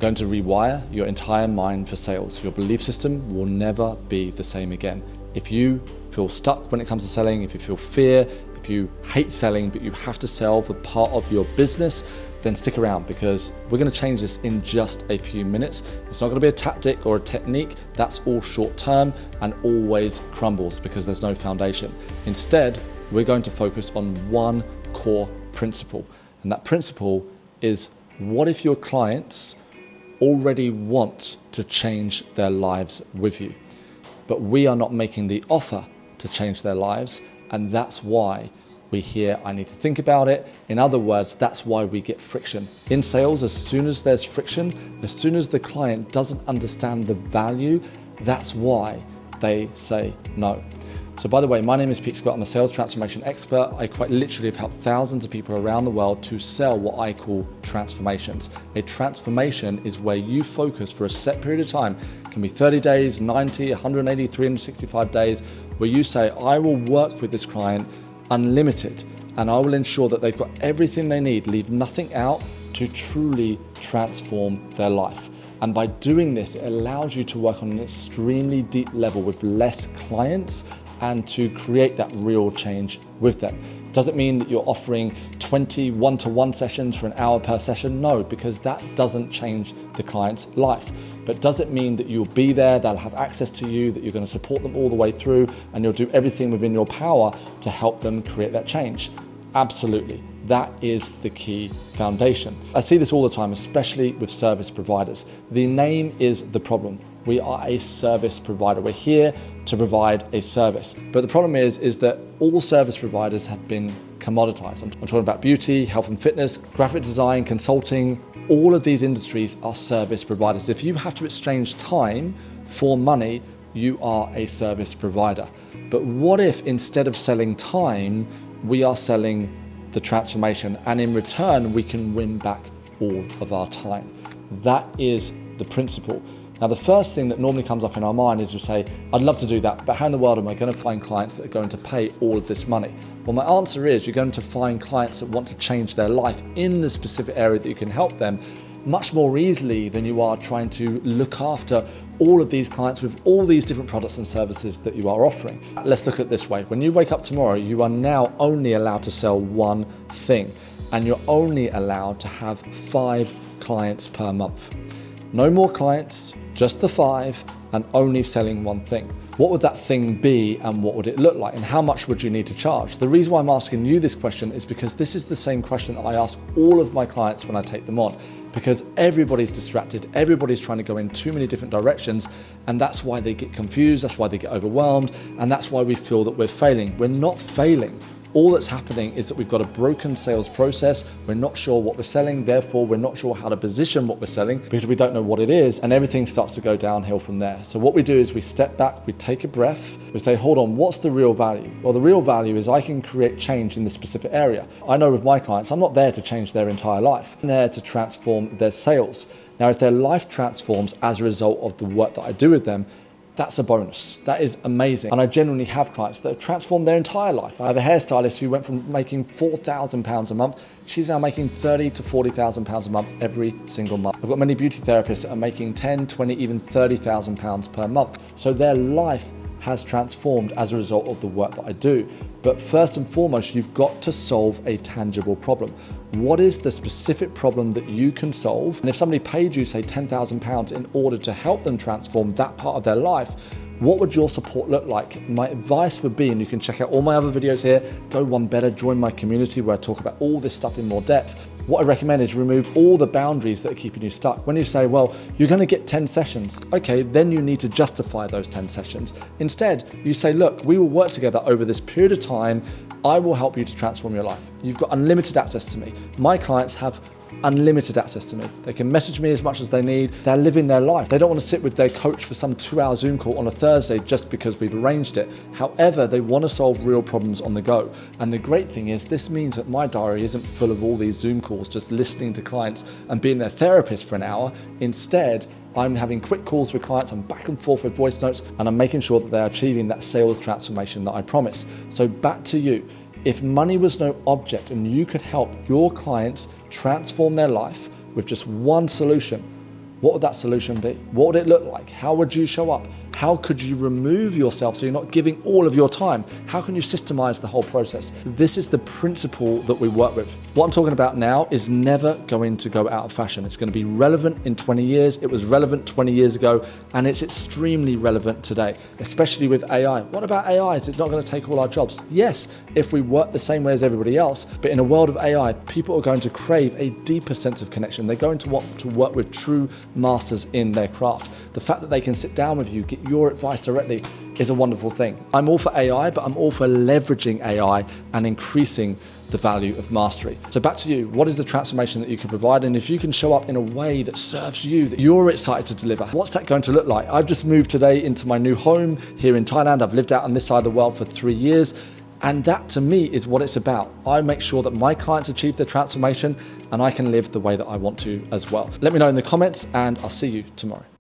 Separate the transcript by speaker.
Speaker 1: going to rewire your entire mind for sales. Your belief system will never be the same again. If you feel stuck when it comes to selling, if you feel fear, if you hate selling, but you have to sell for part of your business, then stick around, because we're going to change this in just a few minutes. It's not going to be a tactic or a technique. That's all short term and always crumbles because there's no foundation. Instead, we're going to focus on one core principle. And that principle is, what if your clients already want to change their lives with you, but we are not making the offer to change their lives? And that's why we hear, I need to think about it. In other words, that's why we get friction. In sales, as soon as there's friction, as soon as the client doesn't understand the value, that's why they say no. So by the way, my name is Pete Scott. I'm a sales transformation expert. I quite literally have helped thousands of people around the world to sell what I call transformations. A transformation is where you focus for a set period of time. It can be 30 days, 90, 180, 365 days, where you say, I will work with this client unlimited, and I will ensure that they've got everything they need, leave nothing out, to truly transform their life. And by doing this, it allows you to work on an extremely deep level with less clients and to create that real change with them. Does it mean that you're offering 20 one-to-one sessions for an hour per session? No, because that doesn't change the client's life. But does it mean that you'll be there, they'll have access to you, that you're going to support them all the way through, and you'll do everything within your power to help them create that change? Absolutely. That is the key foundation. I see this all the time, especially with service providers. The name is the problem. We are a service provider. We're here to provide a service. But the problem is that all service providers have been commoditized. I'm talking about beauty, health and fitness, graphic design, consulting. All of these industries are service providers. If you have to exchange time for money, you are a service provider. But what if instead of selling time, we are selling the transformation, and in return, we can win back all of our time? That is the principle. Now, the first thing that normally comes up in our mind is to say, I'd love to do that, but how in the world am I going to find clients that are going to pay all of this money? Well, my answer is, you're going to find clients that want to change their life in the specific area that you can help them much more easily than you are trying to look after all of these clients with all these different products and services that you are offering. Let's look at it this way. When you wake up tomorrow, you are now only allowed to sell one thing, and you're only allowed to have 5 clients per month. No more clients, just the 5, and only selling one thing. What would that thing be, and what would it look like, and how much would you need to charge? The reason why I'm asking you this question is because this is the same question that I ask all of my clients when I take them on, because everybody's distracted, everybody's trying to go in too many different directions, and that's why they get confused, that's why they get overwhelmed, and that's why we feel that we're failing. We're not failing. All that's happening is that we've got a broken sales process. We're not sure what we're selling, therefore we're not sure how to position what we're selling because we don't know what it is, and everything starts to go downhill from there. So what we do is we step back, we take a breath, we say, hold on, what's the real value? Well, the real value is I can create change in this specific area. I know with my clients, I'm not there to change their entire life. I'm there to transform their sales. Now, if their life transforms as a result of the work that I do with them, that's a bonus. That is amazing. And I genuinely have clients that have transformed their entire life. I have a hairstylist who went from making £4,000 a month. She's now making £30,000 to £40,000 a month every single month. I've got many beauty therapists that are making £10,000, £20,000, even £30,000 per month. So their life has transformed as a result of the work that I do. But first and foremost, you've got to solve a tangible problem. What is the specific problem that you can solve? And if somebody paid you, say, £10,000 in order to help them transform that part of their life, what would your support look like? My advice would be, and you can check out all my other videos here, go one better, join my community where I talk about all this stuff in more depth. What I recommend is remove all the boundaries that are keeping you stuck. When you say, well, you're going to get 10 sessions, okay, then you need to justify those 10 sessions. Instead, you say, look, we will work together over this period of time. I will help you to transform your life. You've got unlimited access to me. My clients have unlimited access to me. They can message me as much as they need. They're living their life. They don't want to sit with their coach for some 2-hour Zoom call on a Thursday just because we've arranged it. However, they want to solve real problems on the go. And the great thing is this means that my diary isn't full of all these Zoom calls, just listening to clients and being their therapist for an hour. Instead, I'm having quick calls with clients, I'm back and forth with voice notes, and I'm making sure that they're achieving that sales transformation that I promise. So back to you. If money was no object and you could help your clients transform their life with just one solution, what would that solution be? What would it look like? How would you show up? How could you remove yourself so you're not giving all of your time? How can you systemize the whole process? This is the principle that we work with. What I'm talking about now is never going to go out of fashion. It's going to be relevant in 20 years. It was relevant 20 years ago, and it's extremely relevant today, especially with AI. What about AI? Is it not going to take all our jobs? Yes, if we work the same way as everybody else, but in a world of AI, people are going to crave a deeper sense of connection. They're going to want to work with true masters in their craft. The fact that they can sit down with you, get your advice directly, is a wonderful thing. I'm all for AI, but I'm all for leveraging AI and increasing the value of mastery. So back to you, what is the transformation that you can provide? And if you can show up in a way that serves you, that you're excited to deliver, what's that going to look like? I've just moved today into my new home here in Thailand. I've lived out on this side of the world for 3 years. And that to me is what it's about. I make sure that my clients achieve their transformation and I can live the way that I want to as well. Let me know in the comments and I'll see you tomorrow.